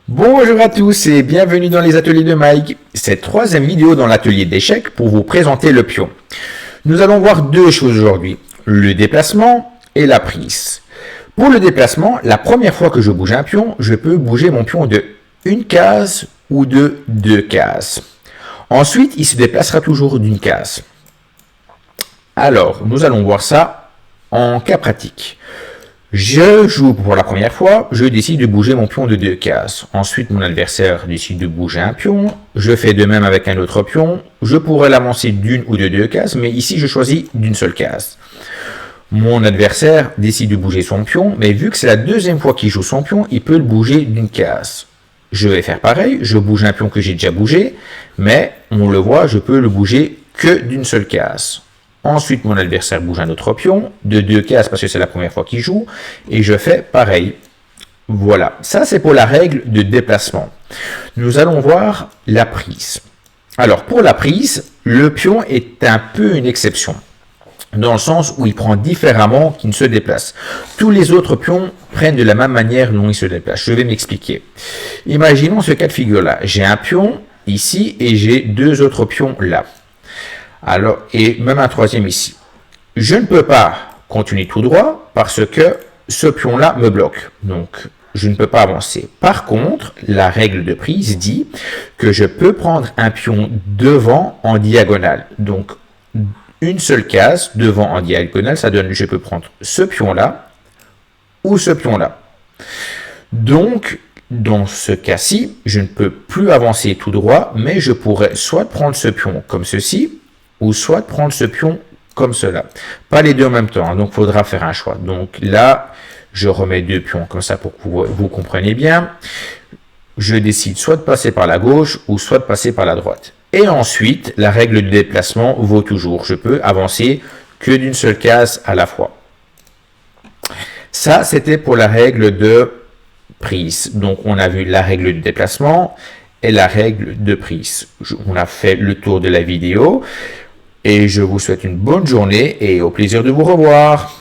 Bonjour à tous et bienvenue dans les ateliers de Mike. Cette troisième vidéo dans l'atelier d'échecs pour vous présenter le pion. Nous allons voir deux choses aujourd'hui, le déplacement et la prise. Pour le déplacement, la première fois que je bouge un pion, je peux bouger mon pion de une case ou de deux cases. Ensuite, il se déplacera toujours d'une case. Alors, nous allons voir ça en cas pratique. Je joue pour la première fois, je décide de bouger mon pion de deux cases. Ensuite, mon adversaire décide de bouger un pion. Je fais de même avec un autre pion. Je pourrais l'avancer d'une ou de deux cases, mais ici, je choisis d'une seule case. Mon adversaire décide de bouger son pion, mais vu que c'est la deuxième fois qu'il joue son pion, il peut le bouger d'une case. Je vais faire pareil, je bouge un pion que j'ai déjà bougé, mais on le voit, je peux le bouger que d'une seule case. Ensuite, mon adversaire bouge un autre pion de deux cases parce que c'est la première fois qu'il joue. Et je fais pareil. Voilà, ça c'est pour la règle de déplacement. Nous allons voir la prise. Alors, pour la prise, le pion est un peu une exception. Dans le sens où il prend différemment qu'il ne se déplace. Tous les autres pions prennent de la même manière dont ils se déplacent. Je vais m'expliquer. Imaginons ce cas de figure-là. J'ai un pion ici et j'ai deux autres pions là. Alors, et même un troisième ici. Je ne peux pas continuer tout droit parce que ce pion-là me bloque. Donc, je ne peux pas avancer. Par contre, la règle de prise dit que je peux prendre un pion devant en diagonale. Donc, une seule case devant en diagonale, ça donne, je peux prendre ce pion-là ou ce pion-là. Donc, dans ce cas-ci, je ne peux plus avancer tout droit, mais je pourrais soit prendre ce pion comme ceci, ou soit prendre ce pion comme cela. Pas les deux en même temps, donc il faudra faire un choix. Donc là, je remets deux pions comme ça pour que vous compreniez bien. Je décide soit de passer par la gauche ou soit de passer par la droite. Et ensuite, la règle de déplacement vaut toujours. Je peux avancer que d'une seule case à la fois. Ça, c'était pour la règle de prise. Donc, on a vu la règle de déplacement et la règle de prise. On a fait le tour de la vidéo. Et je vous souhaite une bonne journée et au plaisir de vous revoir.